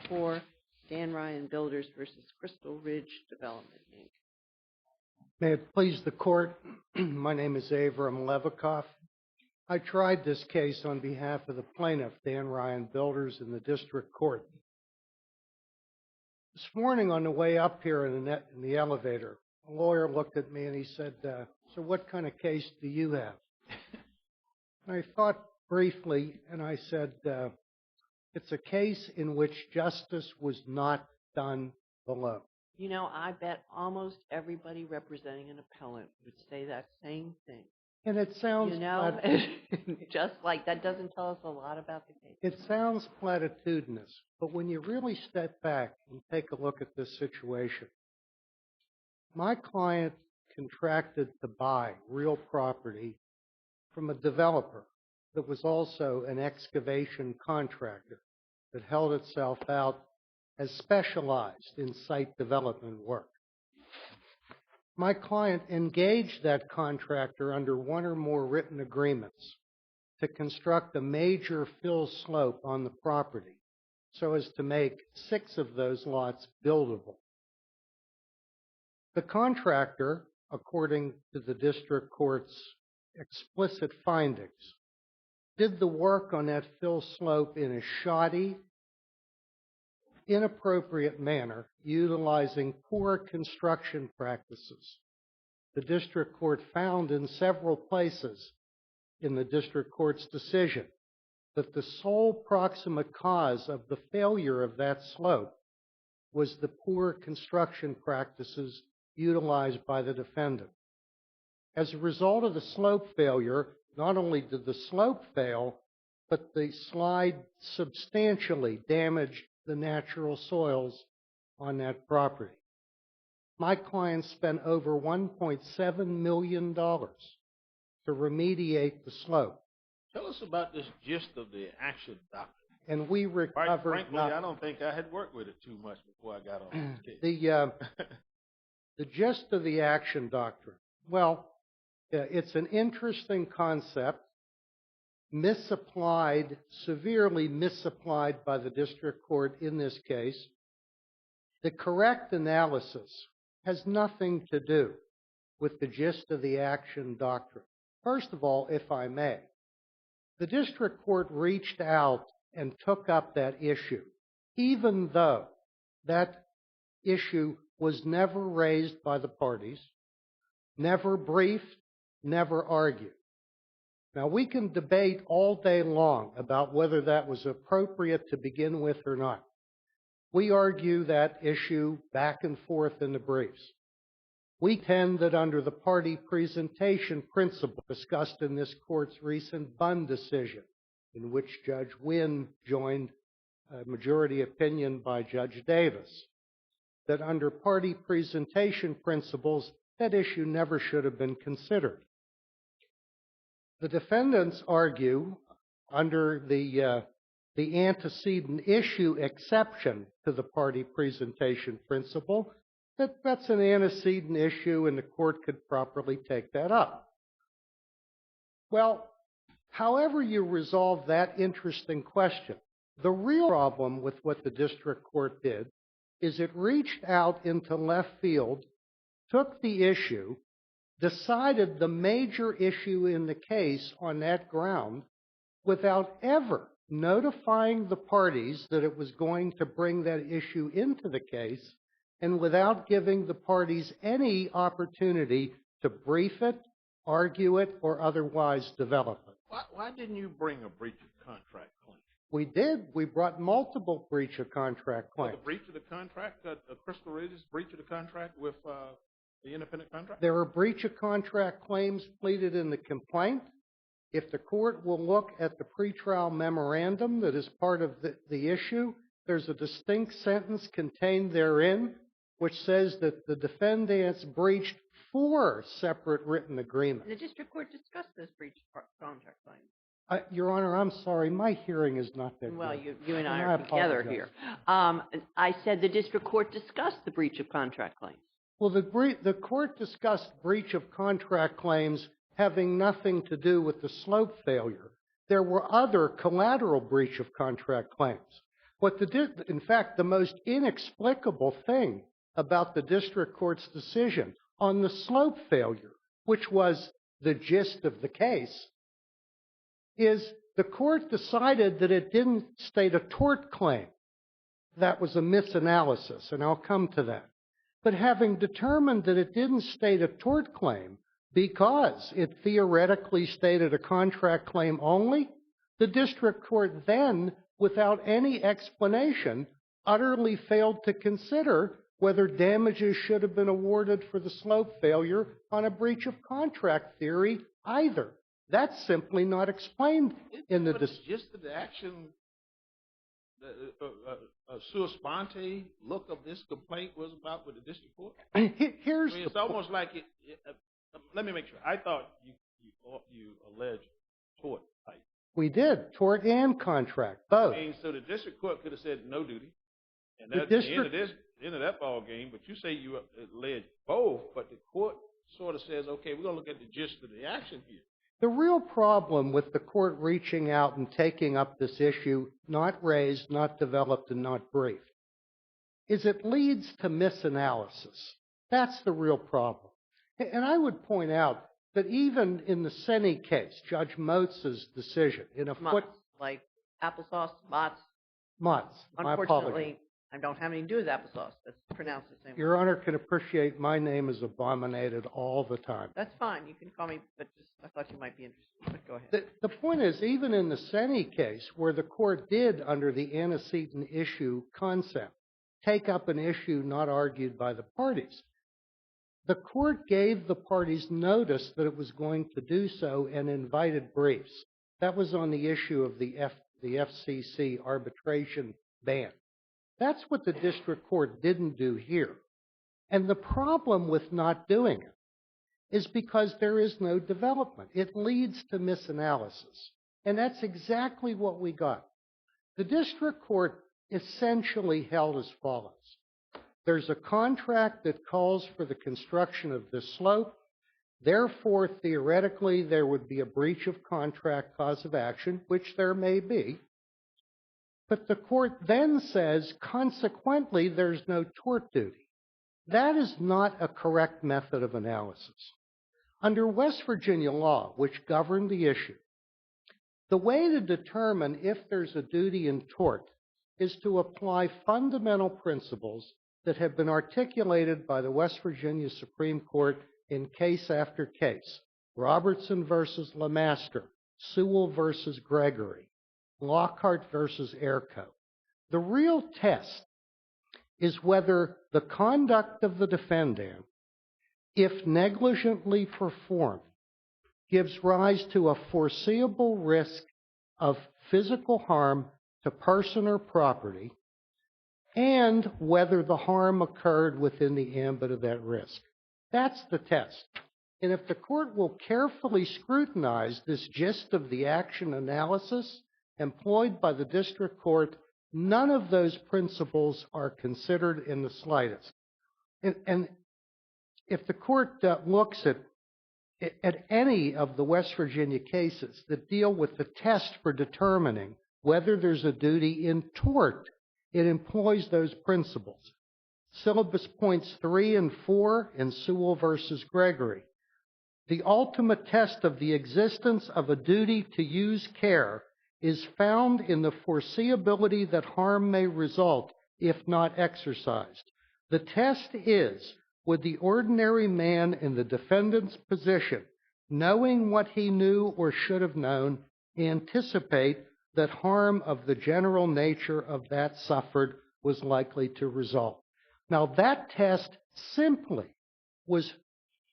4, Dan Ryan Builders versus Crystal Ridge Development, Inc. May it please the court, my name is Avram Levikoff. I tried this case on behalf of the plaintiff, Dan Ryan Builders, in the district court. This morning on the way up here in the elevator, a lawyer looked at me and he said, so what kind of case do you have? And I thought briefly and I said, it's a case in which justice was not done below. You know, I bet almost everybody representing an appellant would say that same thing. And it sounds, you know, just like that doesn't tell us a lot about the case. It sounds platitudinous, but when you really step back and take a look at this situation, my client contracted to buy real property from a developer that was also an excavation contractor that held itself out as specialized in site development work. My client engaged that contractor under one or more written agreements to construct a major fill slope on the property so as to make 6 of those lots buildable. The contractor, according to the district court's explicit findings, did the work on that fill slope in a shoddy, inappropriate manner, utilizing poor construction practices. The district court found in several places in the district court's decision that the sole proximate cause of the failure of that slope was the poor construction practices utilized by the defendant. As a result of the slope failure, not only did the slope fail, but the slide substantially damaged the natural soils on that property. My client spent over $1.7 million to remediate the slope. Tell us about this gist of the action doctrine. And we recovered... Frankly, I don't think I had worked with it too much before I got on this case. The gist of the action doctrine. Well, it's an interesting concept, misapplied, severely misapplied by the district court in this case. The correct analysis has nothing to do with the gist of the action doctrine. First of all, if I may, the district court reached out and took up that issue, even though that issue was never raised by the parties, never briefed, never argued. Now, we can debate all day long about whether that was appropriate to begin with or not. We argue that issue back and forth in the briefs. We tend that under the party presentation principle discussed in this court's recent Bunn decision, in which Judge Wynn joined a majority opinion by Judge Davis, that under party presentation principles, that issue never should have been considered. The defendants argue under the antecedent issue exception to the party presentation principle that that's an antecedent issue and the court could properly take that up. Well, however you resolve that interesting question, the real problem with what the district court did is it reached out into left field, took the issue, decided the major issue in the case on that ground without ever notifying the parties that it was going to bring that issue into the case and without giving the parties any opportunity to brief it, argue it, or otherwise develop it. Why didn't you bring a breach of contract claim? We did. We brought multiple breach of contract claims. The breach of the contract, Crystal Ridge's breach of the contract with the independent contractor? There are breach of contract claims pleaded in the complaint. If the court will look at the pretrial memorandum that is part of the issue, there's a distinct sentence contained therein which says that the defendants breached 4 separate written agreements. The district court discussed this breach of contract claim. Your Honor, I'm sorry. My hearing is not that good. Well, you and I are together here. I said the district court discussed the breach of contract claims. Well, the court discussed breach of contract claims having nothing to do with the slope failure. There were other collateral breach of contract claims. In fact, the most inexplicable thing about the district court's decision on the slope failure, which was the gist of the case, is the court decided that it didn't state a tort claim. That was a misanalysis, and I'll come to that. But having determined that it didn't state a tort claim because it theoretically stated a contract claim only, the district court then, without any explanation, utterly failed to consider whether damages should have been awarded for the slope failure on a breach of contract theory either. That's simply not explained in the gist of the action, sua sponte look of this complaint was about with the district court? It's almost like let me make sure. I thought you alleged tort type. We did, tort and contract, both. So the district court could have said no duty, and that's the end of that ball game. But you say you alleged both, but the court sort of says, okay, we're going to look at the gist of the action here. The real problem with the court reaching out and taking up this issue, not raised, not developed, and not briefed, is it leads to misanalysis. That's the real problem. And I would point out that even in the Senni case, Judge Motz's decision in a like applesauce, Mott's. Mott's, my apologies. Unfortunately, I don't have anything to do with applesauce. That's pronounced the same way. Your Honor can appreciate my name is abominated all the time. That's fine. You can call me, but I thought you might be interested. But go ahead. The point is, even in the Senni case, where the court did, under the antecedent issue concept, take up an issue not argued by the parties, the court gave the parties notice that it was going to do so and invited briefs. That was on the issue of the FCC arbitration ban. That's what the district court didn't do here. And the problem with not doing it is because there is no development. It leads to misanalysis. And that's exactly what we got. The district court essentially held as follows. There's a contract that calls for the construction of this slope. Therefore, theoretically, there would be a breach of contract cause of action, which there may be. But the court then says, consequently, there's no tort duty. That is not a correct method of analysis. Under West Virginia law, which governed the issue, the way to determine if there's a duty in tort is to apply fundamental principles that have been articulated by the West Virginia Supreme Court in case after case. Robertson versus LeMaster, Sewell versus Gregory, Lockhart versus Airco. The real test is whether the conduct of the defendant, if negligently performed, gives rise to a foreseeable risk of physical harm to person or property, and whether the harm occurred within the ambit of that risk. That's the test. And if the court will carefully scrutinize this gist of the action analysis employed by the district court, none of those principles are considered in the slightest. And if the court looks at any of the West Virginia cases that deal with the test for determining whether there's a duty in tort, it employs those principles. Syllabus points 3 and 4 in Sewell versus Gregory. The ultimate test of the existence of a duty to use care is found in the foreseeability that harm may result if not exercised. The test is, would the ordinary man in the defendant's position, knowing what he knew or should have known, anticipate that harm of the general nature of that suffered was likely to result? Now, that test simply was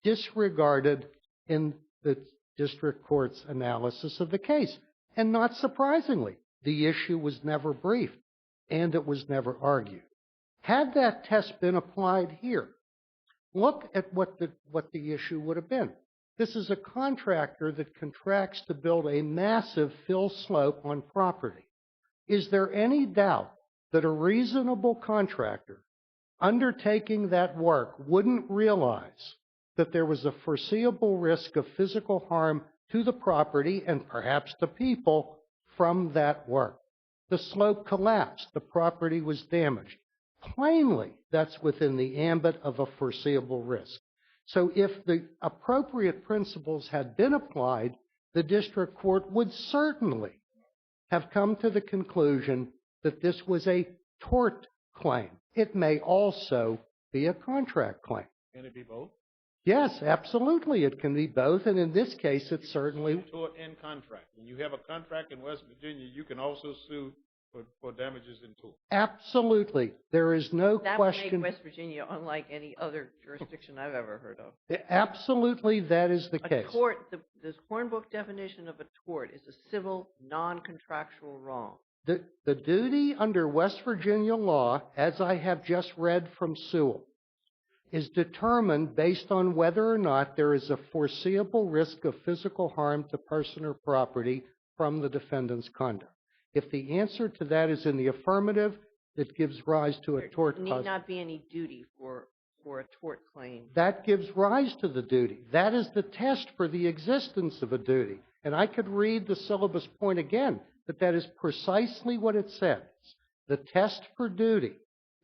disregarded in the district court's analysis of the case. And not surprisingly, the issue was never briefed and it was never argued. Had that test been applied here, look at what the issue would have been. This is a contractor that contracts to build a massive fill slope on property. Is there any doubt that a reasonable contractor undertaking that work wouldn't realize that there was a foreseeable risk of physical harm to the property and perhaps the people from that work? The slope collapsed. The property was damaged. Plainly, that's within the ambit of a foreseeable risk. So if the appropriate principles had been applied, the district court would certainly have come to the conclusion that this was a tort claim. It may also be a contract claim. Can it be both? Yes, absolutely. It can be both. And in this case, it's certainly Tort and contract. When you have a contract in West Virginia, you can also sue for damages in tort. absolutely. There is no That would make question. West Virginia unlike any other jurisdiction I've ever heard of. Absolutely, that is the A case. tort, the Hornbook definition of a tort is a civil, non-contractual wrong. The duty under West Virginia law, as I have just read from Sewell, is determined based on whether or not there is a foreseeable risk of physical harm to person or property from the defendant's conduct. If the answer to that is in the affirmative, it gives rise to a tort There cause. need not be any duty for a tort claim. That gives rise to the duty. That is the test for the existence of a duty. And I could read the syllabus point again, but that is precisely what it says. The test for duty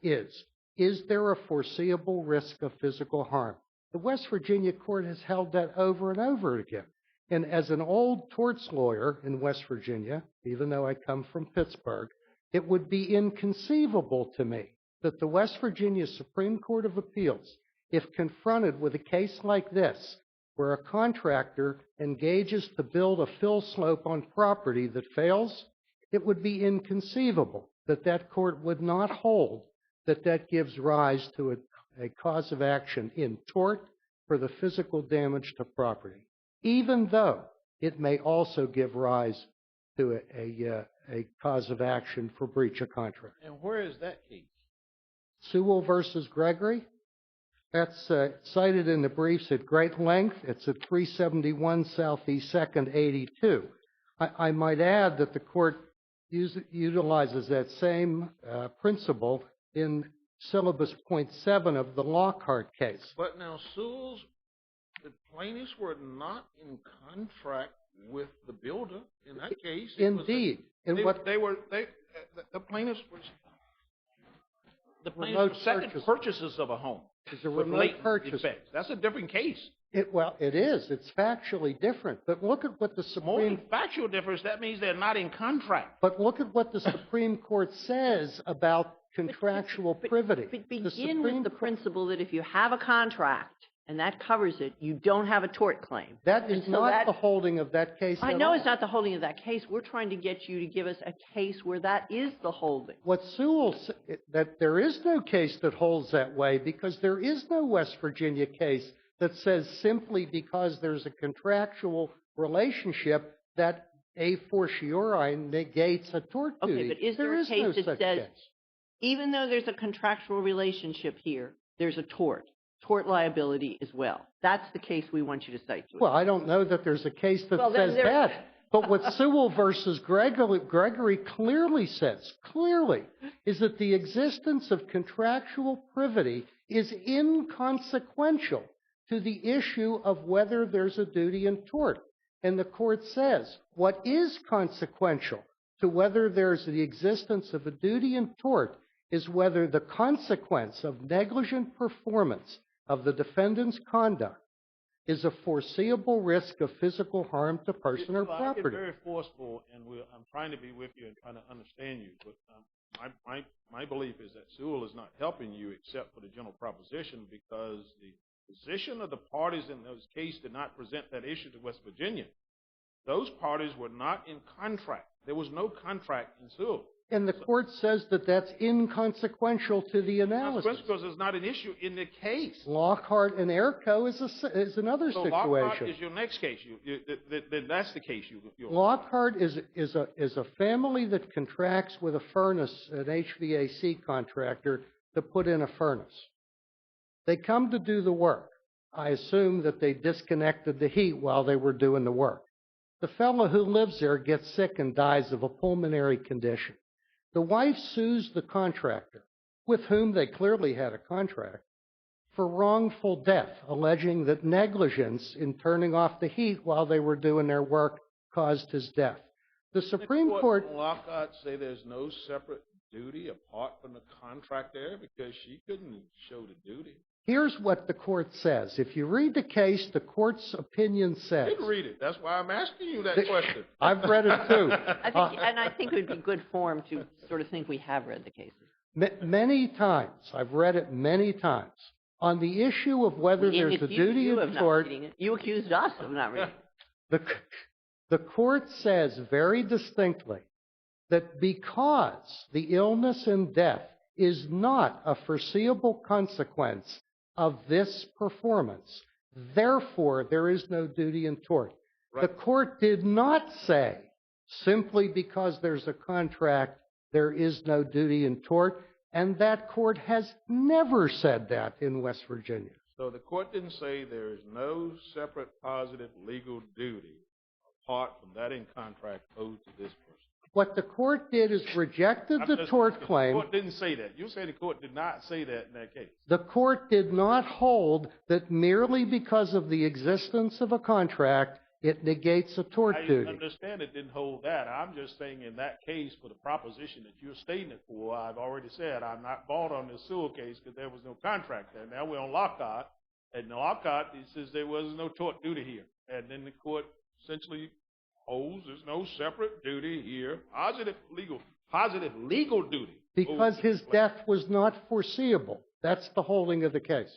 is there a foreseeable risk of physical harm? The West Virginia court has held that over and over again. And as an old torts lawyer in West Virginia, even though I come from Pittsburgh, it would be inconceivable to me that the West Virginia Supreme Court of Appeals, if confronted with a case like this, where a contractor engages to build a fill slope on property that fails, it would be inconceivable that that court would not hold that that gives rise to a cause of action in tort for the physical damage to property, even though it may also give rise to a cause of action for breach of contract. And where is that case? Sewell versus Gregory. That's cited in the briefs at great length. It's at 371 Southeast 2nd, 82. I might add that the court utilizes that same principle in syllabus point 7 of the Lockhart case. But now, Sewell's, the plaintiffs were not in contract with the builder in that case. Indeed. The plaintiffs were Remote second purchase. purchases of a home. It's a with remote latent purchase. defects. That's a different case. Well, it is. It's factually different. But look at what the More than Supreme factual difference, that means they're not in contract. But look at what the Supreme Court says about contractual privity. But The begin Supreme with the Court- principle that if you have a contract and that covers it, you don't have a tort claim. That is And so not that- the holding of that case I at know all. it's not the holding of that case. We're trying to get you to give us a case where that is the holding. What Sewell said, that there is no case that holds that way because there is no West Virginia case that says simply because there's a contractual relationship that a fortiori negates a tort Okay, duty. but is there a no case that such says case. even though there's a contractual relationship here, there's a tort liability as well? That's the case we want you to cite to us. Well, I don't know that there's a case that Well, then says there- that. But what Sewell versus Gregory clearly says, is that the existence of contractual privity is inconsequential to the issue of whether there's a duty in tort. And the court says, what is consequential to whether there's the existence of a duty in tort is whether the consequence of negligent performance of the defendant's conduct is a foreseeable risk of physical harm to person or Well, I property. get very forceful, and I'm trying to be with you and trying to understand you. But my belief is that Sewell is not helping you except for the general proposition because the position of the parties in those cases did not present that issue to West Virginia. Those parties were not in contract. There was no contract in Sewell. And the court says that that's inconsequential to the analysis. Because it's not an issue in the case. Lockhart and Erco is another So Lockhart situation. is your next case. That's the case you're Lockhart is a family that contracts with a furnace, an HVAC contractor, to put in a furnace. They come to do the work. I assume that they disconnected the heat while they were doing the work. The fellow who lives there gets sick and dies of a pulmonary condition. The wife sues the contractor, with whom they clearly had a contract, for wrongful death, alleging that negligence in turning off the heat while they were doing their work caused his death. The Supreme Court... Didn't Lockhart say there's no separate duty apart from the contract there because she couldn't show the duty? Here's what the court says. If you read the case, the court's opinion says... I didn't read it. That's why I'm asking you that question. I've read it too. I think it would be good form to sort of think we have read the cases. Many times. I've read it many times. On the issue of whether there's a duty in tort... You accused us of not reading it. The court says very distinctly that because the illness and death is not a foreseeable consequence of this performance, therefore there is no duty in tort. Right. The court did not say simply because there's a contract there is no duty in tort, and that court has never said that in West Virginia. So the court didn't say there is no separate positive legal duty apart from that in contract owed to this person. What the court did is rejected the tort claim. The court didn't say that. You say the court did not say that in that case. The court did not hold that merely because of the existence of a contract, it negates a tort duty. I understand it didn't hold that. I'm just saying in that case for the proposition that you're stating it for, I've already said I'm not bought on this Sewell case because there was no contract there. Now we're on Lockhart, and Lockhart he says there was no tort duty here. And then the court essentially holds there's no separate duty here, positive legal duty. Because his death was not foreseeable. That's the holding of the case.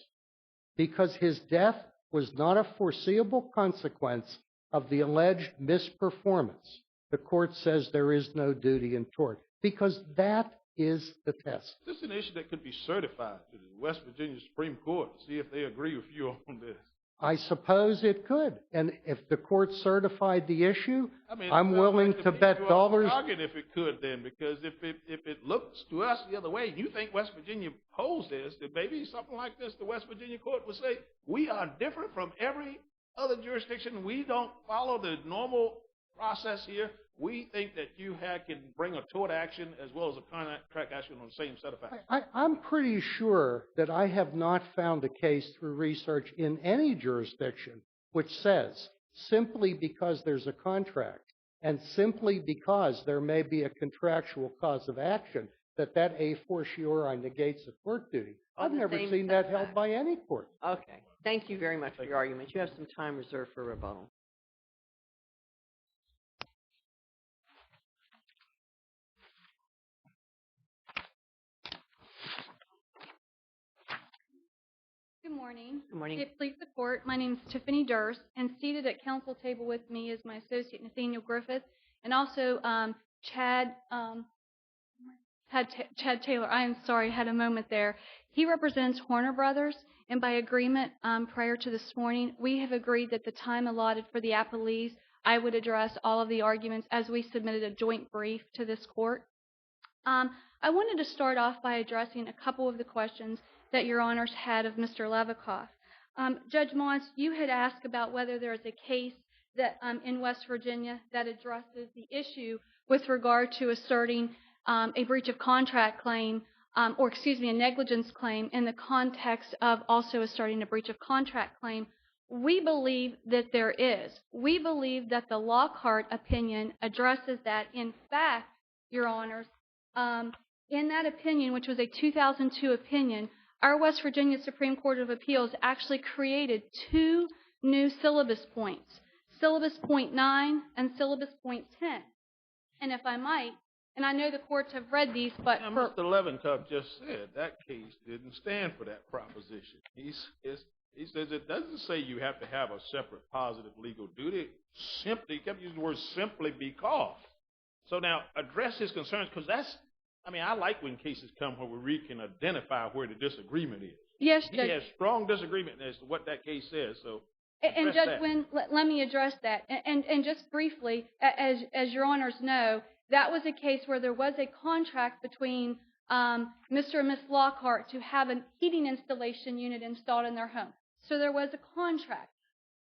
Because his death was not a foreseeable consequence of the alleged misperformance. The court says there is no duty in tort. Because that is the test. This is an issue that could be certified to the West Virginia Supreme Court to see if they agree with you on this. I suppose it could. And if the court certified the issue, I'm willing to bet dollars. If it could then, because if it looks to us the other way, you think West Virginia holds this, that maybe something like this, the West Virginia court would say, we are different from every other jurisdiction. We don't follow the normal process here. We think that you can bring a tort action as well as a contract action on the same set of facts. I'm pretty sure that I have not found a case through research in any jurisdiction which says simply because there's a contract and simply because there may be a contractual cause of action that a fortiori negates a tort duty. I've never seen that held by any court. Okay. Thank you very much for your argument. You have some time reserved for rebuttal. Good morning. Good morning. If it please the court, my name is Tiffany Durst, and seated at council table with me is my associate Nathaniel Griffith, and also Chad Taylor. I am sorry, I had a moment there. He represents Horner Brothers, and by agreement prior to this morning, we have agreed that the time allotted for the appellees, I would address all of the arguments as we submitted a joint brief to this court. I wanted to start off by addressing a couple of the questions that your honors had of Mr. Levikoff. Judge Mons, you had asked about whether there is a case that in West Virginia that addresses the issue with regard to asserting a breach of contract claim, a negligence claim in the context of also asserting a breach of contract claim. We believe that there is. We believe that the Lockhart opinion addresses that. In fact, your honors, in that opinion, which was a 2002 opinion, our West Virginia Supreme Court of Appeals actually created two new syllabus points, syllabus point 9 and syllabus point 10. And if I might, and I know the courts have read these, but Mr. Levikoff just said that case didn't stand for that proposition. He says it doesn't say you have to have a separate positive legal duty. He kept using the word simply because. So now address his concerns, because I like when cases come where we can identify where the disagreement is. Yes, Judge. He has strong disagreement as to what that case says. So, and Judge Wynn, let me address that. And just briefly, as your honors know, that was a case where there was a contract between Mr. and Ms. Lockhart to have a heating installation unit installed in their home. So there was a contract.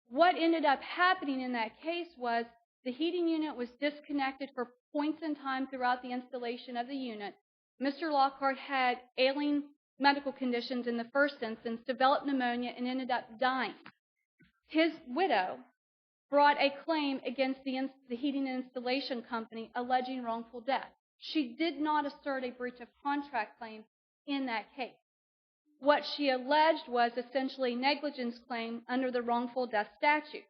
What ended up happening in that case was the heating unit was disconnected for points in time throughout the installation of the unit. Mr. Lockhart had ailing medical conditions in the first instance, developed pneumonia, and ended up dying. His widow brought a claim against the heating and installation company alleging wrongful death. She did not assert a breach of contract claim in that case. What she alleged was essentially a negligence claim under the wrongful death statute.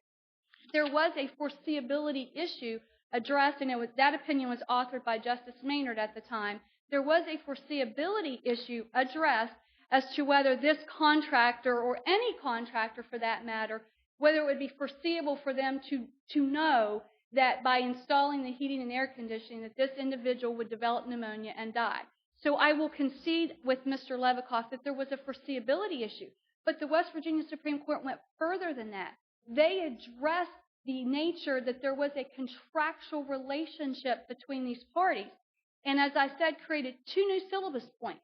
There was a foreseeability issue addressed, and that opinion was authored by Justice Maynard at the time. There was a foreseeability issue addressed as to whether this contractor, or any contractor for that matter, whether it would be foreseeable for them to know that by installing the heating and air conditioning that this individual would develop pneumonia and die. So I will concede with Mr. Levikoff that there was a foreseeability issue. But the West Virginia Supreme Court went further than that. They addressed the nature that there was a contractual relationship between these parties. And as I said, created two new syllabus points.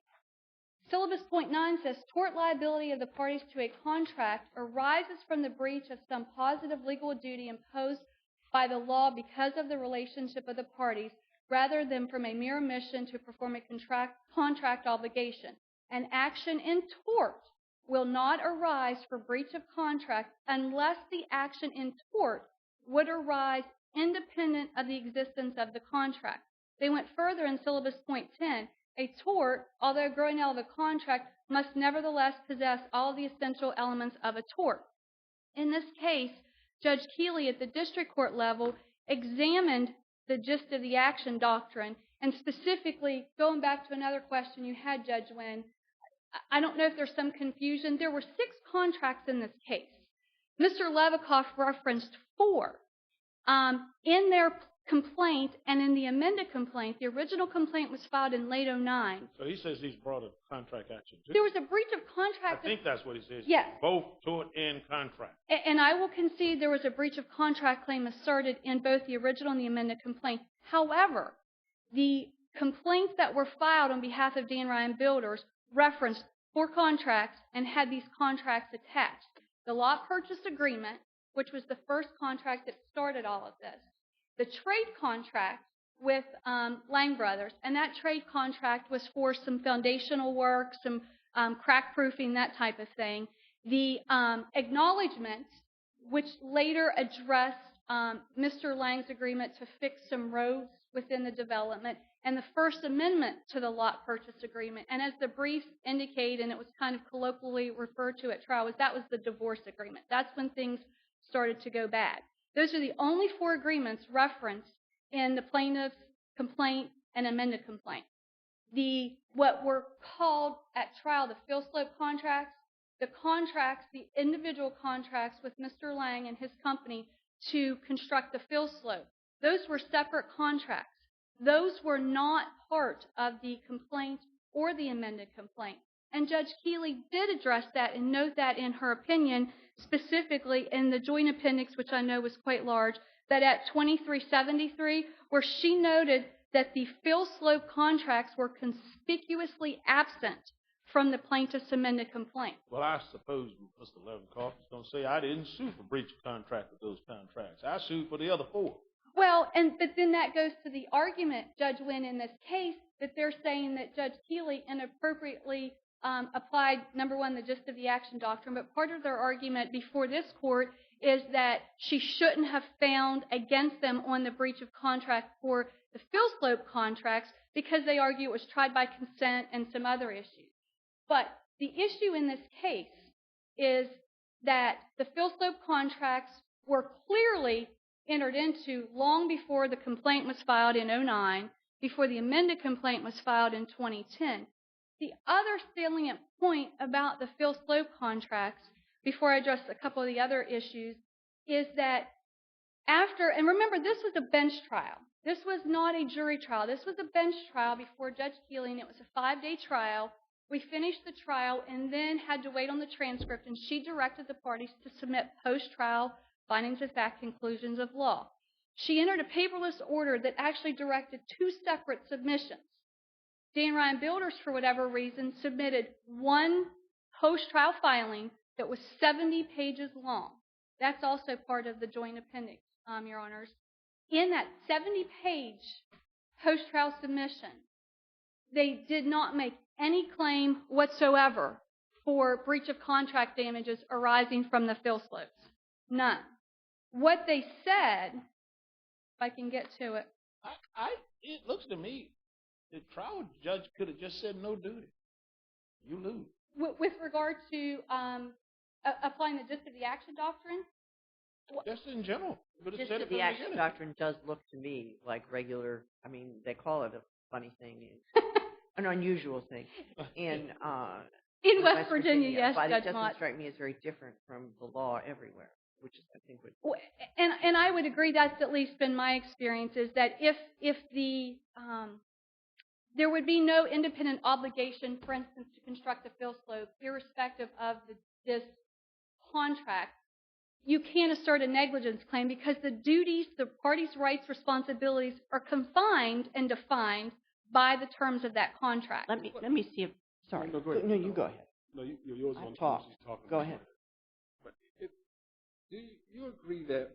Syllabus point 9 says, tort liability of the parties to a contract arises from the breach of some positive legal duty imposed by the law because of the relationship of the parties, rather than from a mere omission to perform a contract obligation. An action in tort will not arise for breach of contract unless the action in tort would arise independent of the existence of the contract. They went further in syllabus point 10. A tort, although growing out of a contract, must nevertheless possess all the essential elements of a tort. In this case, Judge Keeley at the district court level examined the gist of the action doctrine, and specifically, going back to another question you had, Judge Wynn, I don't know if there's some confusion. There were 6 contracts in this case. Mr. Levikoff referenced 4. In their complaint and in the amended complaint, the original complaint was filed in late 2009. So he says he's brought a contract action too. There was a breach of contract. I think that's what he says. Yes. Both tort and contract. And I will concede there was a breach of contract claim asserted in both the original and the amended complaint. However, the complaints that were filed on behalf of Dan Ryan Builders referenced 4 contracts and had these contracts attached. The lot purchase agreement, which was the first contract that started all of this. The trade contract with Lang Brothers, and that trade contract was for some foundational work, some crack proofing, that type of thing. The acknowledgement, which later addressed Mr. Lang's agreement to fix some roads within the development, and the First Amendment to the lot purchase agreement. And as the briefs indicate, and it was kind of colloquially referred to at trial, that was the divorce agreement. That's when things started to go bad. Those are the only 4 agreements referenced in the plaintiff's complaint and amended complaint. What were called at trial the fill slope contracts, the individual contracts with Mr. Lang and his company to construct the fill slope, those were separate contracts. Those were not part of the complaint or the amended complaint. And Judge Keeley did address that and note that in her opinion, specifically in the joint appendix, which I know was quite large, that at 2373, where she noted that the fill slope contracts were conspicuously absent from the plaintiff's amended complaint. Well, I suppose Mr. Levikoff is going to say I didn't sue for breach of contract with those contracts. I sued for the other 4. Well, but then that goes to the argument, Judge Wynn, in this case, that they're saying that Judge Keeley inappropriately applied, number one, the gist of the action doctrine, but part of their argument before this court is that she shouldn't have found against them on the breach of contract for the fill slope contracts because they argue it was tried by consent and some other issues. But the issue in this case is that the fill slope contracts were clearly entered into long before the complaint was filed in 2009, before the amended complaint was filed in 2010. The other salient point about the fill slope contracts, before I address a couple of the other issues, is that after, and remember, this was a bench trial. This was not a jury trial. This was a bench trial before Judge Keeley, and it was a 5-day trial. We finished the trial and then had to wait on the transcript, and she directed the parties to submit post-trial findings of fact, conclusions of law. She entered a paperless order that actually directed 2 separate submissions. Dan Ryan Builders, for whatever reason, submitted one post-trial filing that was 70 pages long. That's also part of the joint appendix, Your Honors. In that 70-page post-trial submission, they did not make any claim whatsoever for breach of contract damages arising from the fill slopes. None. what they said, if I can get to it. It looks to me the trial judge could have just said no duty. You lose. With regard to applying the gist of the action doctrine? Just in general. But Just said that it the from action beginning. doctrine does look to me like regular, I mean, they call it a funny thing, an unusual thing. In West Virginia, yes, but Judge it doesn't Mott. strike me as very different from the law everywhere, which is, I think, Well, and I would agree that's at least been my experience, is that if the there would be no independent obligation, for instance, to construct a fill slope, irrespective of this contract, you can't assert a negligence claim because the duties, the parties' rights, responsibilities are confined and defined by the terms of that contract. Let me see if, sorry. No, go ahead. No, you go ahead. No, yours I on talk. she's talking. Go ahead. But do you agree that,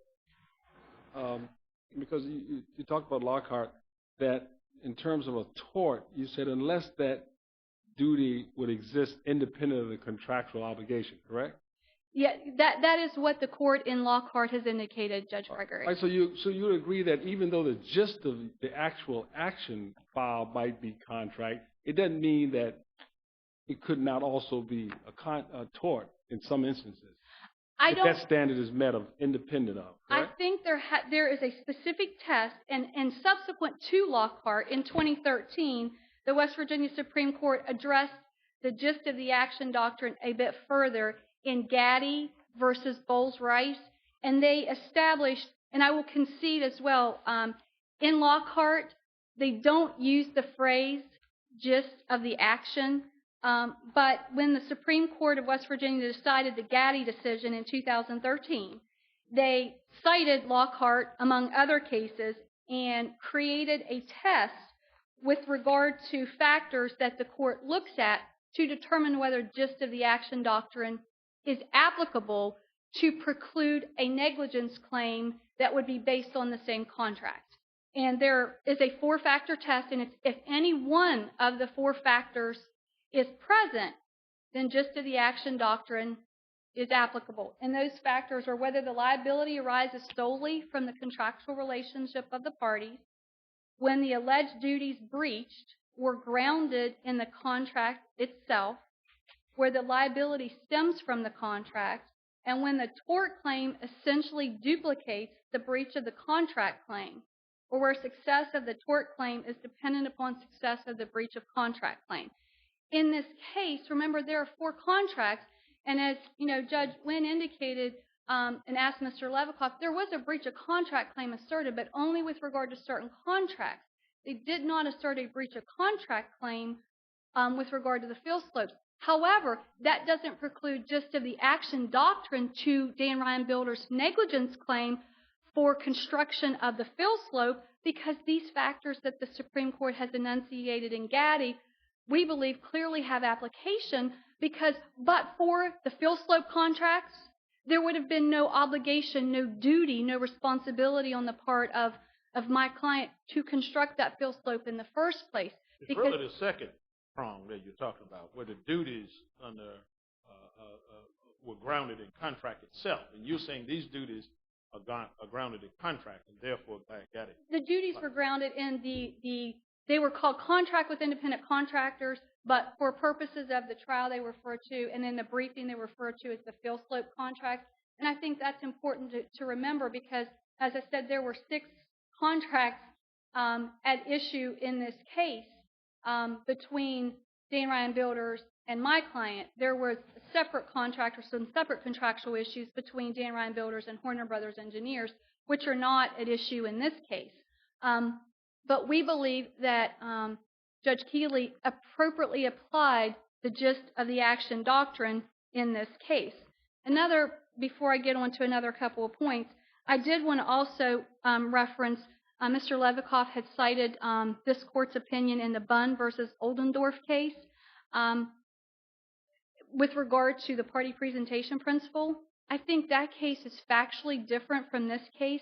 because you talked about Lockhart, that in terms of a tort, you said unless that duty would exist independent of the contractual obligation, correct? Yeah, that is what the court in Lockhart has indicated, Judge Gregory. Right, so you agree that even though the gist of the actual action file might be contract, it doesn't mean that it could not also be a tort in some instances. If that standard is met of independent of, correct? I think there is a specific test, and subsequent to Lockhart in 2013, the West Virginia Supreme Court addressed the gist of the action doctrine a bit further in Gaddy versus Bowles-Rice, and they established, and I will concede as well, in Lockhart, they don't use the phrase gist of the action, but when the Supreme Court of West Virginia decided the Gaddy decision in 2013, they cited Lockhart, among other cases, and created a test with regard to factors that the court looks at to determine whether gist of the action doctrine is applicable to preclude a negligence claim that would be based on the same contract. And there is a four-factor test, and if any one of the four factors is present, then gist of the action doctrine is applicable. And those factors are whether the liability arises solely from the contractual relationship of the parties, when the alleged duties breached were grounded in the contract itself, where the liability stems from the contract, and when the tort claim essentially duplicates the breach of the contract claim, or where success of the tort claim is dependent upon success of the breach of contract claim. In this case, remember, there are four contracts, and as Judge Wynn indicated and asked Mr. Levikoff, there was a breach of contract claim asserted, but only with regard to certain contracts. They did not assert a breach of contract claim with regard to the fill slopes. However, that doesn't preclude gist of the action doctrine to Dan Ryan Builder's negligence claim for construction of the fill slope, because these factors that the Supreme Court has enunciated in Gaddy, we believe clearly have application, because but for the fill slope contracts, there would have been no obligation, no duty, no responsibility on the part of my client to construct that fill slope in the first place. It's really the second prong that you're talking about, where the duties were grounded in contract itself, and you're saying these duties are grounded in contract, and therefore got it. The duties were grounded in they were called contract with independent contractors, but for purposes of the trial they refer to, and in the briefing they refer to as the fill slope contract. And I think that's important to remember, because, as I said, there were 6 contracts at issue in this case between Dan Ryan Builders and my client. There was separate contractors, some separate contractual issues between Dan Ryan Builders and Horner Brothers Engineers, which are not at issue in this case. But we believe that Judge Keeley appropriately applied the gist of the action doctrine in this case. Before I get on to another couple of points, I did want to also reference Mr. Levikoff had cited this court's opinion in the Bunn versus Oldendorf case with regard to the party presentation principle. I think that case is factually different from this case.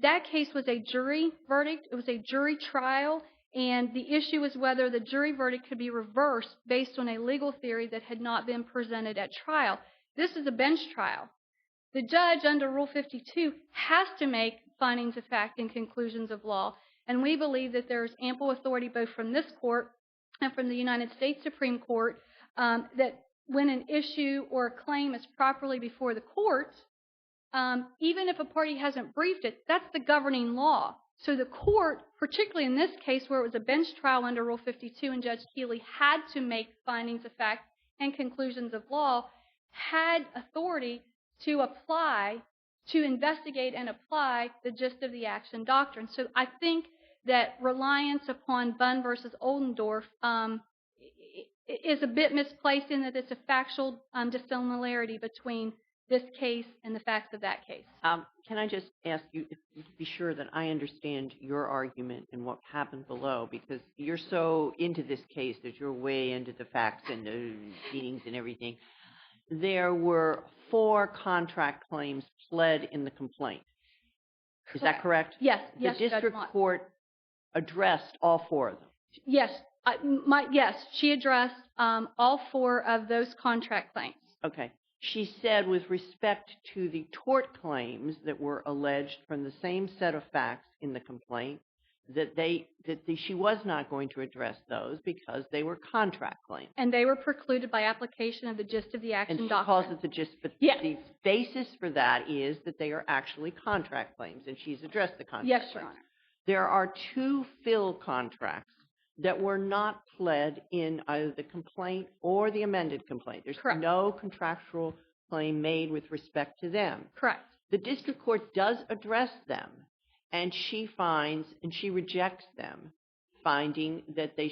That case was a jury verdict. It was a jury trial, and the issue was whether the jury verdict could be reversed based on a legal theory that had not been presented at trial. This is a bench trial. The judge under Rule 52 has to make findings of fact and conclusions of law. And we believe that there's ample authority both from this court and from the United States Supreme Court that when an issue or a claim is properly before the court, even if a party hasn't briefed it, that's the governing law. So the court, particularly in this case where it was a bench trial under Rule 52 and Judge Keeley had to make findings of fact and conclusions of law, had authority to apply, to investigate and apply the gist of the action doctrine. So I think that reliance upon Bunn versus Oldendorf is a bit misplaced in that it's a factual dissimilarity between this case and the facts of that case. Can I just ask you if you could be sure that I understand your argument and what happened below, because you're so into this case that you're way into the facts and the meetings and everything. There were 4 contract claims pled in the complaint. Is that correct? Yes. The Yes, district court addressed all 4 of them. Yes. Yes, she addressed all 4 of those contract claims. Okay. She said with respect to the tort claims that were alleged from the same set of facts in the complaint, that she was not going to address those because they were contract claims. And they were precluded by application of the gist of the action And she doctrine. calls it the gist, but Yes. the basis for that is that they are actually contract claims, and she's addressed the contract Yes, claims. Your Honor. There are 2 fill contracts that were not pled in either the complaint or the amended complaint. There's Correct. no contractual claim made with respect to them. Correct. The district court does address them, and she finds and she rejects them, finding that they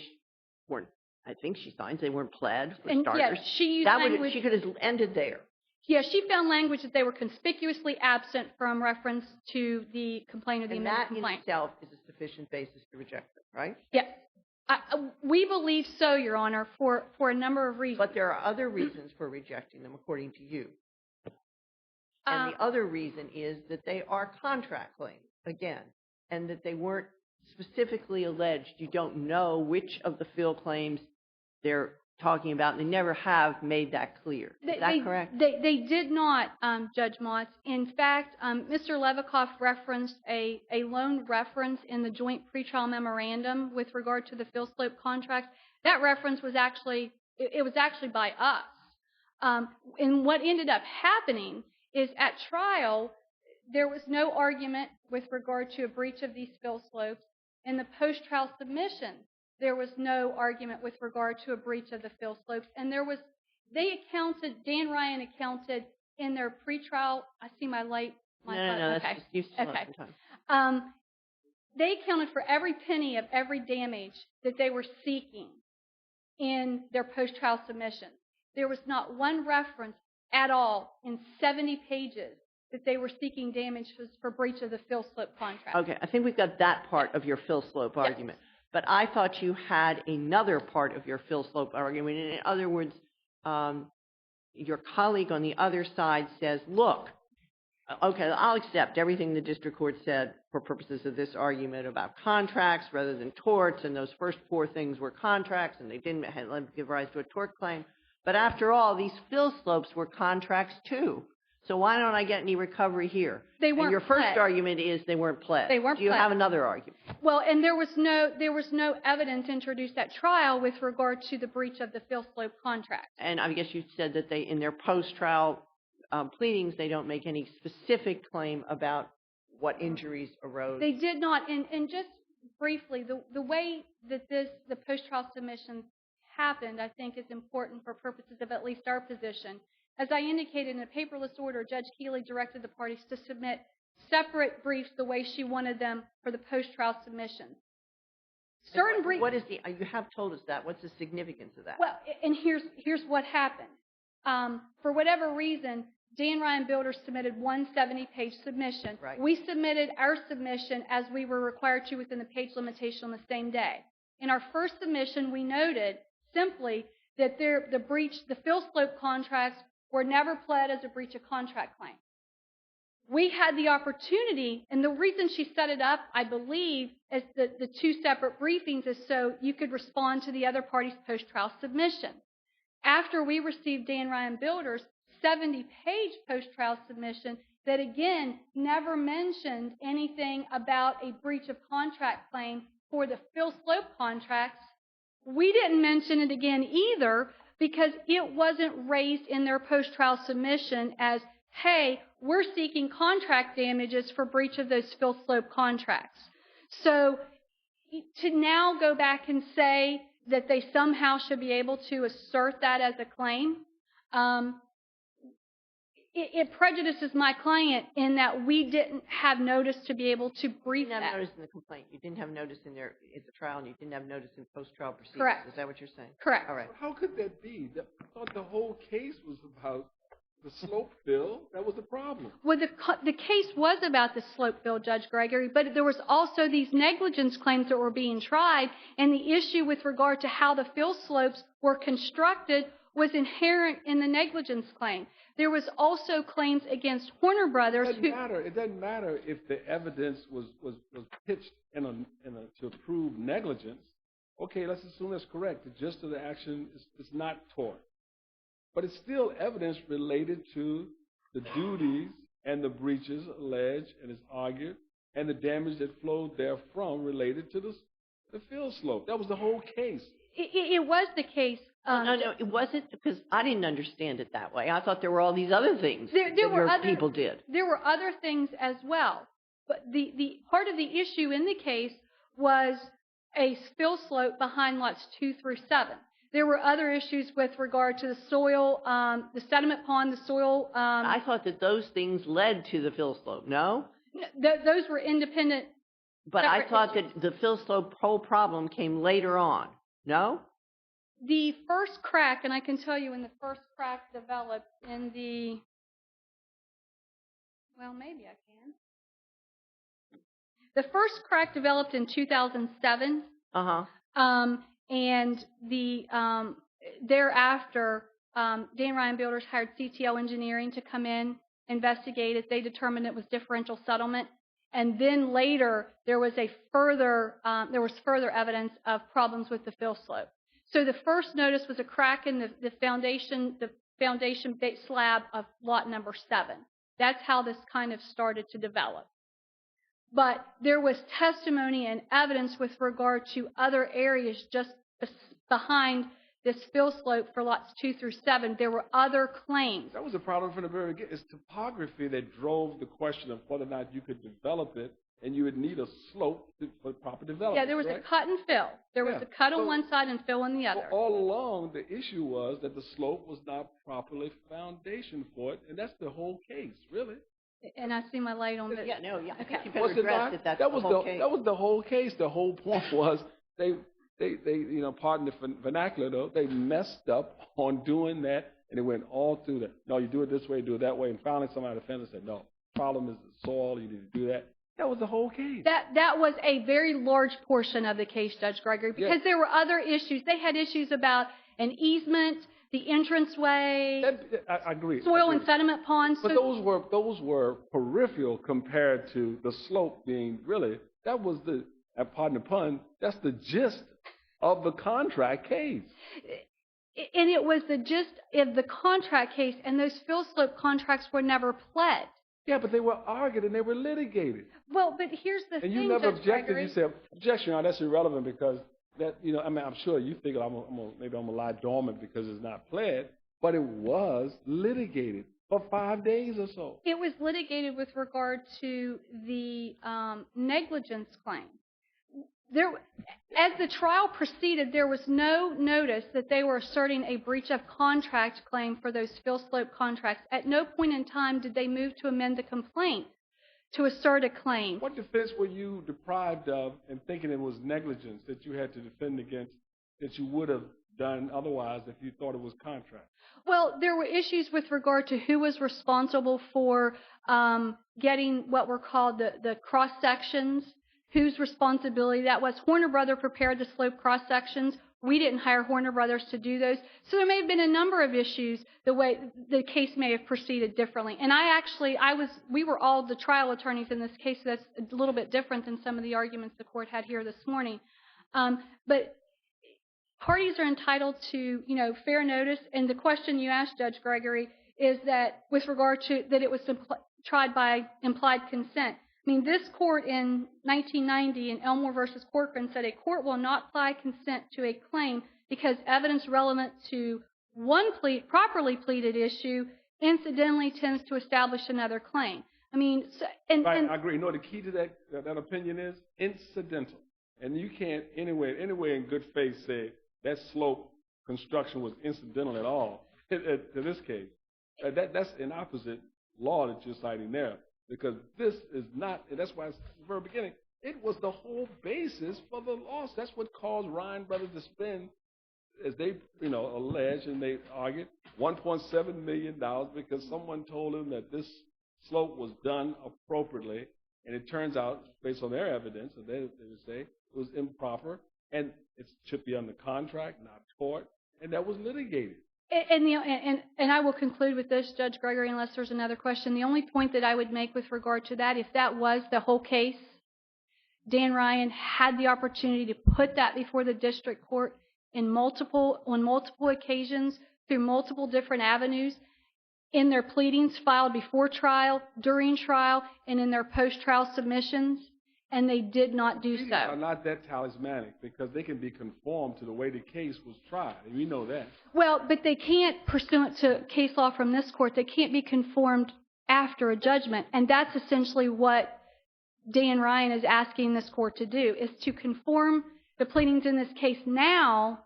weren't. I think she finds they weren't pled for And starters. yes, she used language. She could have ended there. Yeah, she found language that they were conspicuously absent from reference to the complaint or the And amended that in complaint. itself is a sufficient basis to reject them, right? Yes. We believe so, Your Honor, for a number of reasons. But there are other reasons for rejecting them, according to you. And the other reason is that they are contract claims, again, and that they weren't specifically alleged. You don't know which of the fill claims they're talking about. They never have made that clear. Is that correct? They did not, Judge Motz. In fact, Mr. Levikoff referenced a lone reference in the joint pretrial memorandum with regard to the fill slope contracts. That reference was actually, it was actually by us. And what ended up happening is at trial, there was no argument with regard to a breach of these fill slopes. In the post-trial submission, there was no argument with regard to a breach of the fill slopes. And Dan Ryan accounted in their pretrial, I see my light. No, okay. that's just, you still have some time. They accounted for every penny of every damage that they were seeking in their post-trial submission. There was not one reference at all in 70 pages that they were seeking damages for breach of the fill slope contract. Okay, I think we've got that part of your fill slope argument. But I thought you had another part of your fill slope argument. In other words, your colleague on the other side says, look, okay, I'll accept everything the district court said for purposes of this argument about contracts rather than torts, and those first 4 things were contracts, and they didn't give rise to a tort claim. But after all, these fill slopes were contracts too. So why don't I get any recovery here? They weren't and your first pled. argument is they weren't pled. They weren't Do you pled. have another argument? Well, and there was no evidence introduced at trial with regard to the breach of the fill slope contract. And I guess you said that they, in their post-trial pleadings, they don't make any specific claim about what injuries arose. They did not. And just briefly, the way that the post-trial submission happened, I think, is important for purposes of at least our position. As I indicated in a paperless order, Judge Keeley directed the parties to submit separate briefs the way she wanted them for the post-trial submissions. Certain briefs. What is you have told us that. What's the significance of that? Well, and here's what happened. For whatever reason, Dan Ryan Builders submitted one 70-page submission. Right. We submitted our submission as we were required to within the page limitation on the same day. In our first submission, we noted simply that the fill slope contracts were never pled as a breach of contract claim. We had the opportunity, and the reason she set it up, I believe, as the 2 separate briefings is so you could respond to the other party's post-trial submission. After we received Dan Ryan Builders' 70-page post-trial submission that, again, never mentioned anything about a breach of contract claim for the Phil Slope contracts. We didn't mention it again either because it wasn't raised in their post-trial submission as, hey, we're seeking contract damages for breach of those Phil Slope contracts. So to now go back and say that they somehow should be able to assert that as a claim, it prejudices my client in that we didn't have notice to be able to brief You didn't have that. notice in the complaint. You didn't have notice in there at the trial, and you didn't have notice in post-trial proceedings. Correct. Is that what you're saying? Correct. All right. How could that be? I thought the whole case was about the slope bill. That was the problem. Well, the case was about the slope bill, Judge Gregory, but there was also these negligence claims that were being tried, and the issue with regard to how the Phil Slopes were constructed was inherent in the negligence claim. There was also claims against Horner Brothers. It doesn't matter if the evidence was pitched to prove negligence. Okay, let's assume that's correct. The gist of the action is not tort. But it's still evidence related to the duties and the breaches alleged and is argued and the damage that flowed therefrom related to the Phil Slope. That was the whole case. It was the case. No, it wasn't, because I didn't understand it that way. I thought there were all these other things that your people did. There were other things as well. But the part of the issue in the case was a Phil Slope behind lots 2 through 7. There were other issues with regard to the soil, the sediment pond, the soil. I thought that those things led to the Phil Slope. No? Those were independent. But I thought issues. that the Phil Slope whole problem came later on. No? The first crack, and I can tell you when the first crack developed in the, well, maybe I can. The first crack developed in 2007. Uh-huh. And thereafter, Dan Ryan Builders hired CTL Engineering to come in, investigate it. They determined it was differential settlement. And then later, there was further evidence of problems with the Phil Slope. So the first notice was a crack in the foundation slab of lot number 7. That's how this kind of started to develop. But there was testimony and evidence with regard to other areas just behind this Phil Slope for lots 2 through 7. There were other claims. That was a problem from the very beginning. It's topography that drove the question of whether or not you could develop it, and you would need a slope for proper development. Yeah, there was a cut and fill. There was a cut on one side and fill on the other. All along, the issue was that the slope was not properly foundation for it, and that's the whole case, really. And I see my light on. Yeah, no, yeah. I Okay. think you better address it. That's the whole case. That was the whole case. The whole point was they pardon the vernacular though, they messed up on doing that, and it went all through that. No, you do it this way, do it that way, and finally somebody defended and said, no, the problem is the soil, you need to do that. That was the whole case. That was a very large portion of the case, Judge Gregory, because there were other issues. They had issues about an easement, the entranceway, I agree. soil and sediment ponds. But those were peripheral compared to the slope being really, that was the, pardon the pun, that's the gist of the contract case. And it was the gist of the contract case, and those Phil Slope contracts were never pled. Yeah, but they were argued and they were litigated. Well, but here's the thing, And you never Judge objected. Gregory. You said, objection, that's irrelevant because that, I'm sure you figured maybe I'm going to lie dormant because it's not pled, but it was litigated for 5 days or so. It was litigated with regard to the negligence claim. As the trial proceeded, there was no notice that they were asserting a breach of contract claim for those Phil Slope contracts. At no point in time did they move to amend the complaint to assert a claim. What defense were you deprived of in thinking it was negligence that you had to defend against that you would have done otherwise if you thought it was contract? Well, there were issues with regard to who was responsible for getting what were called the cross sections, whose responsibility that was. Horner Brothers prepared the slope cross sections. We didn't hire Horner Brothers to do those. So there may have been a number of issues the way the case may have proceeded differently. And we were all the trial attorneys in this case. So that's a little bit different than some of the arguments the court had here this morning. But parties are entitled to, fair notice. And the question you asked, Judge Gregory, is that with regard to that it was tried by implied consent. I mean, this court in 1990 in Elmore versus Corcoran said a court will not apply consent to a claim because evidence relevant to one properly pleaded issue incidentally tends to establish another claim. I mean, right, I agree. You know what the key to that opinion is? Incidental. And you can't anywhere in good faith say that slope construction was incidental at all to this case. That's an opposite law that you're citing there, because this is not, and that's why it's at the very beginning, it was the whole basis for the loss. That's what caused Ryan Brothers to spend, as they, allege and they argued, $1.7 million because someone told them that this slope was done appropriately, and it turns out, based on their evidence, that they would say it was improper, and it should be under contract, not tort, and that was litigated. And I will conclude with this, Judge Gregory, unless there's another question. The only point that I would make with regard to that, if that was the whole case, Dan Ryan had the opportunity to put that before the district court on multiple occasions through multiple different avenues in their pleadings filed before trial, during trial, and in their post-trial submissions, and they did not do so. Pleadings are not that talismanic because they can be conformed to the way the case was tried, and we know that. Well, but they can't, pursuant to case law from this court, they can't be conformed after a judgment, and that's essentially what Dan Ryan is asking this court to do, is to conform the pleadings in this case now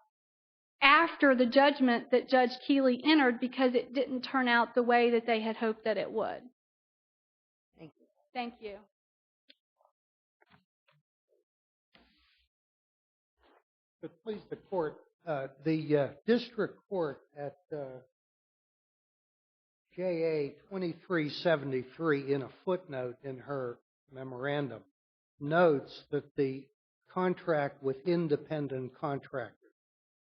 after the judgment that Judge Keeley entered because it didn't turn out the way that they had hoped that it would. Thank you. Thank you. But please, the court, the district court at JA 2373 in a footnote in her memorandum notes that the contract with independent contractors,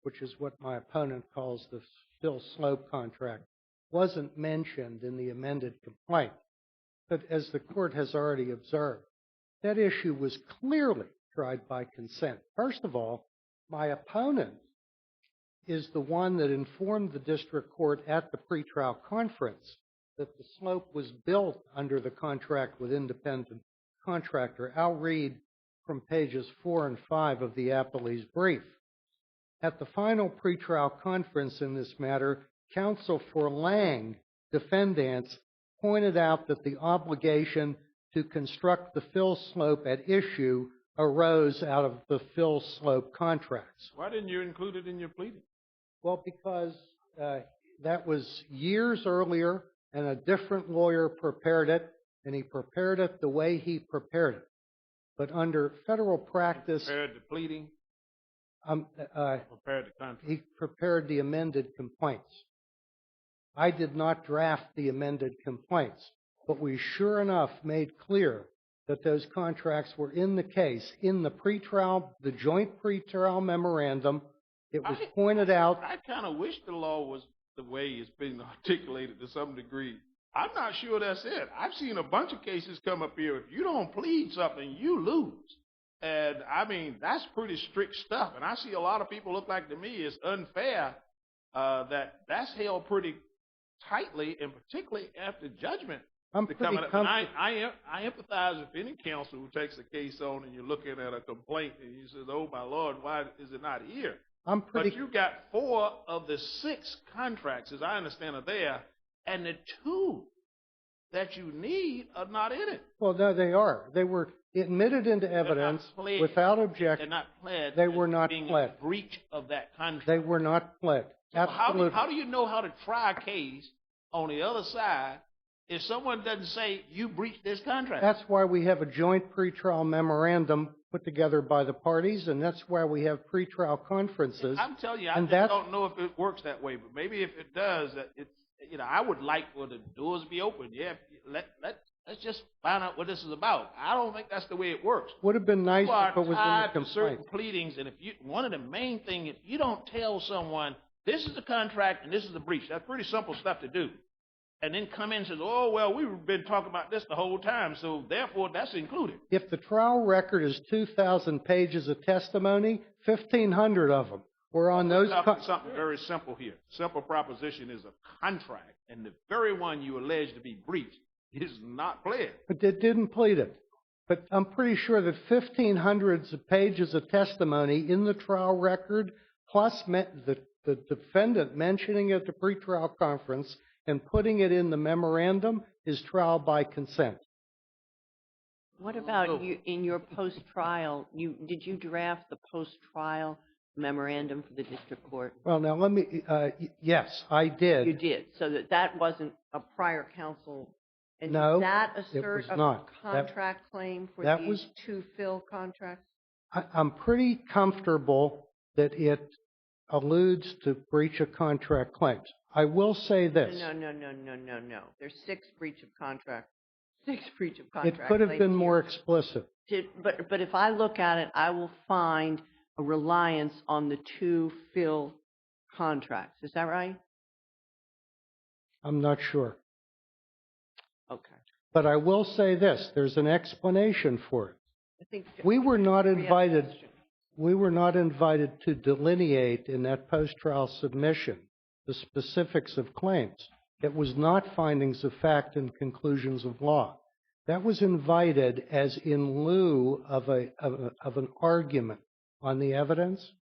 which is what my opponent calls the Phil Slope contract, wasn't mentioned in the amended complaint. But as the court has already observed, that issue was clearly tried by consent. First of all, my opponent is the one that informed the district court at the pretrial conference that the slope was built under the contract with independent contractor. I'll read from pages 4 and 5 of the appellee's brief. At the final pretrial conference in this matter, counsel for Lang defendants pointed out that the obligation to construct the Phil Slope at issue arose out of the Phil Slope contracts. Why didn't you include it in your pleading? Well, because that was years earlier, and a different lawyer prepared it, and he prepared it the way he prepared it. But under federal practice... He prepared the pleading? Prepared the contract? He prepared the amended complaints. I did not draft the amended complaints, but we sure enough made clear that those contracts were in the case. In the pretrial, the joint pretrial memorandum, it was pointed out... I kind of wish the law was the way it's being articulated to some degree. I'm not sure that's it. I've seen a bunch of cases come up here. If you don't plead something, you lose. And, I mean, that's pretty strict stuff. And I see a lot of people look like to me it's unfair that that's held pretty tightly, and particularly after judgment. I'm pretty comfortable. I empathize with any counsel who takes a case on and you're looking at a complaint and you say, oh, my Lord, why is it not here? But you got 4 of the 6 contracts, as I understand, are there, and the 2 that you need are not in it. Well, no, they are. They were admitted into evidence without objection. They're not pled. They were not being pled. A breach of that contract. They were not pled. Absolutely. How do you know how to try a case on the other side if someone doesn't say you breached this contract? That's why we have a joint pretrial memorandum put together by the parties, and that's why we have pretrial conferences. I'm telling you, I just don't know if it works that way, but maybe if it does, it's, I would like for the doors to be open. Yeah, let's just find out what this is about. I don't think that's the way it works. Would have been nice if it was in the to complaint. certain pleadings, and one of the main things, if you don't tell someone this is the contract and this is the breach, that's pretty simple stuff to do. And then come in and says, oh, well, we've been talking about this the whole time, so therefore that's included. If the trial record is 2,000 pages of testimony, 1,500 of them We're on those. Something very simple here. Simple proposition is a contract, and the very one you allege to be breached is not pled. But they didn't plead it. But I'm pretty sure that 1,500 pages of testimony in the trial record, plus the defendant mentioning it at the pretrial conference and putting it in the memorandum, is trial by consent. What about you, in your post-trial, did you draft the post-trial memorandum for the district court? Well, now let me, yes, I did. You did, so that wasn't a prior counsel. And No, did that it assert was a not. contract claim for that these was- two fill contracts? I'm pretty comfortable that it alludes to breach of contract claims. I will say this. No. There's 6 breach of contract claims. It could have been more explicit. But if I look at it, I will find a reliance on the 2 fill contracts. Is that right? I'm not sure. Okay. But I will say this. There's an explanation for it. I think We were not we have a invited. question. We were not invited to delineate in that post-trial submission the specifics of claims. It was not findings of fact and conclusions of law. That was invited as in lieu of an argument on the evidence.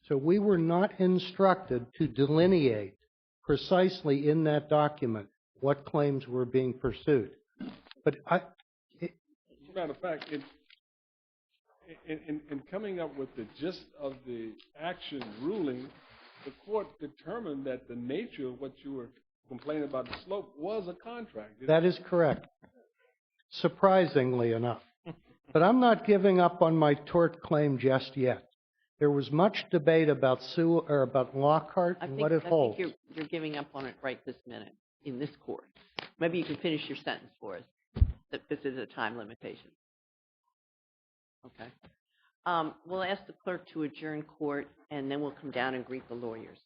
So we were not instructed to delineate precisely in that document what claims were being pursued. But As a matter of fact, in coming up with the gist of the action ruling, the court determined that the nature of what you were complaining about, the slope, was a contract. that is correct, surprisingly enough. But I'm not giving up on my tort claim just yet. There was much debate about Lockhart and what it holds. I think you're giving up on it right this minute in this court. Maybe you can finish your sentence for us. That this is a time limitation. Okay. We'll ask the clerk to adjourn court, and then we'll come down and greet the lawyers.